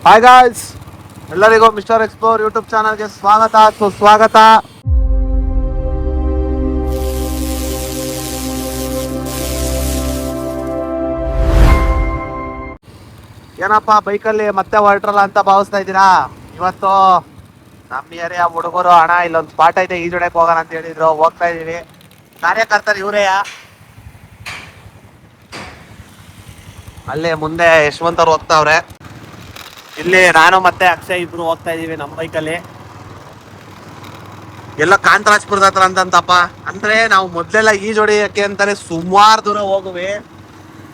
Hi guys, ಎಲ್ಲರಿಗೂ mister explore YouTube ಚಾನಲ್ಗೆ ಸ್ವಾಗತ ಸುಸ್ವಾಗತ. ಏನಪ್ಪ ಬೈಕಲ್ಲಿ ಮತ್ತೆ ಹೊರಟ್ರಲ್ಲ ಅಂತ ಭಾವಿಸ್ತಾ ಇದ್ದೀರಾ? ಇವತ್ತು ನಮ್ಮ ಏರಿಯಾ ಹುಡುಗರು ಹಣ ಇಲ್ಲೊಂದು ಸ್ಪಾಟ್ ಐತೆ ಈಜೊಡಕ್ ಹೋಗೋಣ ಅಂತ ಹೇಳಿದ್ರು. ಹೋಗ್ತಾ ಇದೀವಿ. ಕಾರ್ಯಕರ್ತರು ಇವರೇಯ ಅಲ್ಲೇ ಮುಂದೆ ಯಶವಂತ್ ಅವ್ರು ಹೋಗ್ತಾವ್ರೆ. ಇಲ್ಲಿ ನಾನು ಮತ್ತೆ ಅಕ್ಷಯ್ ಇಬ್ರು ಹೋಗ್ತಾ ಇದೀವಿ ನಮ್ಮ ಬೈಕಲ್ಲಿ. ಎಲ್ಲ ಕಾಂತರಾಜ್ಪುರದ ಹತ್ರ ಅಂತಂತಪ್ಪ. ಅಂದ್ರೆ ನಾವು ಮೊದ್ಲೆಲ್ಲ ಈಜೊಡಿಯಕ್ಕೆ ಅಂತಾನೆ ಸುಮಾರು ದೂರ ಹೋಗುವೆ.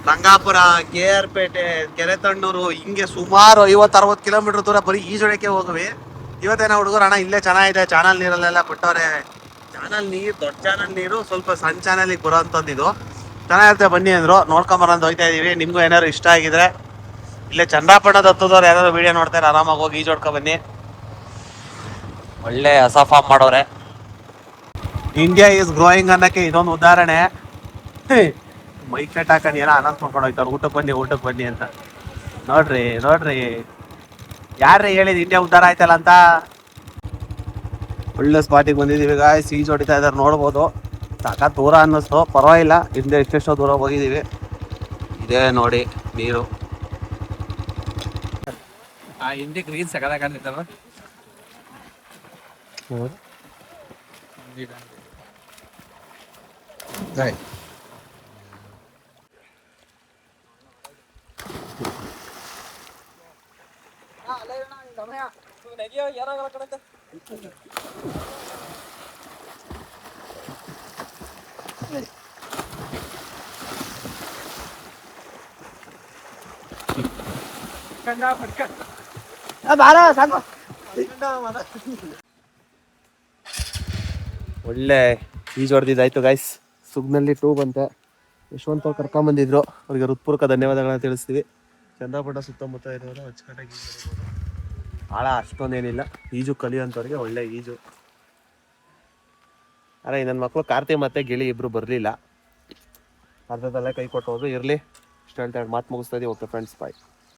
ರಂಗಾಪುರ, KR ಪೇಟೆ, ಕೆರೆತಣ್ಣೂರು, ಹಿಂಗೆ ಸುಮಾರು 50-60 ಕಿಲೋಮೀಟರ್ ದೂರ ಬರೀ ಈಜೊಡಕ್ಕೆ ಹೋಗುವೆ. ಇವತ್ತೇನೋ ಹುಡುಗರು ಅಣ್ಣ ಇಲ್ಲೇ ಚೆನ್ನಾಗಿದೆ, ಚಾನಲ್ ನೀರಲ್ಲೆಲ್ಲ ಬಿಟ್ಟವ್ರೆ. ಚಾನಲ್ ನೀರು, ದೊಡ್ಡ ಚಾನಲ್ ನೀರು, ಸ್ವಲ್ಪ ಸಣ್ಣ ಚಾನಲ್ಗೆ ಬರೋ ಅಂಥದ್ದು ಚೆನ್ನಾಗಿರುತ್ತೆ, ಬನ್ನಿ ಅಂದ್ರು. ನೋಡ್ಕೊಂಬರಂತ ಹೋಗ್ತಾ ಇದೀವಿ. ನಿಮ್ಗೂ ಏನಾದ್ರು ಇಷ್ಟ ಆಗಿದ್ರೆ ಇಲ್ಲೇ ಚಂದ್ರಾಪಟ್ಟಣದ ಹತ್ತದವ್ರು ಯಾರು ವಿಡಿಯೋ ನೋಡ್ತಾರೆ, ಆರಾಮಾಗಿ ಹೋಗಿ ಈಜೊಡ್ಕೊ ಬನ್ನಿ. ಒಳ್ಳೆ ಹೊಸ ಫಾರ್ಮ್ ಮಾಡೋರೆ. ಇಂಡಿಯಾ ಈಸ್ ಗ್ರೋಯಿಂಗ್ ಅನ್ನಕ್ಕೆ ಇದೊಂದು ಉದಾಹರಣೆ. ಮೈಕ್ ಸೆಟ್ ಹಾಕೊಂಡು ಏನೋ ಅನೌನ್ಸ್ ಮಾಡ್ಕೊಂಡು ಹೋಗ್ತಾರೆ, ಊಟಕ್ಕೆ ಬನ್ನಿ ಅಂತ. ನೋಡ್ರಿ ಯಾರೇ ಹೇಳಿದ್ ಇಂಡಿಯಾ ಉದ್ಧಾರ ಆಯ್ತಲ್ಲ ಅಂತ. ಒಳ್ಳೆ ಸ್ಪಾಟಿಗೆ ಬಂದಿದ್ದೀವಿ ಗಾಯ್ಸ್, ಈಜ್ ಹೊಡಿತಾ ಇದಾರೆ ನೋಡ್ಬೋದು. ಸಾಕಾತ್ ದೂರ ಅನ್ನಿಸ್ತು, ಪರವಾಗಿಲ್ಲ. ಹಿಂದೆ ಎಷ್ಟೆಷ್ಟೋ ದೂರ ಹೋಗಿದ್ದೀವಿ. ಇದೇ ನೋಡಿ ನೀರು. ಹಿಂದೆ ಗ್ರೀನ್ ಸಕಲ ಕಾಣ್ತಿತ್ತಲ್ಲ. ಒಳ್ಳೆ ಈಜು ಹೊಡೆದಿದ್ದಾಯ್ತು ಗಾಯ್ಸ್. ಸುಗ್ನಲ್ಲಿ 2 ಬಂತೆ. ಯಶವಂತ್ ಅವ್ರು ಕರ್ಕೊಂಬಂದಿದ್ರು, ಅವ್ರಿಗೆ ಹೃತ್ಪೂರ್ವಕ ಧನ್ಯವಾದಗಳನ್ನ ತಿಳಿಸ್ತೀವಿ. ಚಂದ್ರಪಟ್ಟ ಸುತ್ತಮುತ್ತ ಇರೋರು ಅಚ್ಚುಕಟ್ಟಾಗಿ ಈಜು ಹೊಡಿಬೋದು. ಆಳ ಅಷ್ಟೊಂದೇನಿಲ್ಲ. ಈಜು ಕಲಿಯೋಂಥವ್ರಿಗೆ ಒಳ್ಳೆ ಈಜು. ಅರೆ ನನ್ನ ಮಕ್ಕಳು ಕಾರ್ತಿ ಮತ್ತೆ ಗಿಳಿ ಇಬ್ರು ಬರಲಿಲ್ಲ, ಅರ್ಧದಲ್ಲೇ ಕೈ ಕೊಟ್ಟು ಹೋದ್ರು. ಇರಲಿ, ಇಷ್ಟು ಹೇಳ್ತಾ ಮಾತು ಮುಗಿಸ್ತಾ ಇದೀವಿ. ಓಕೆ ಫ್ರೆಂಡ್ಸ್, ಬಾಯ್.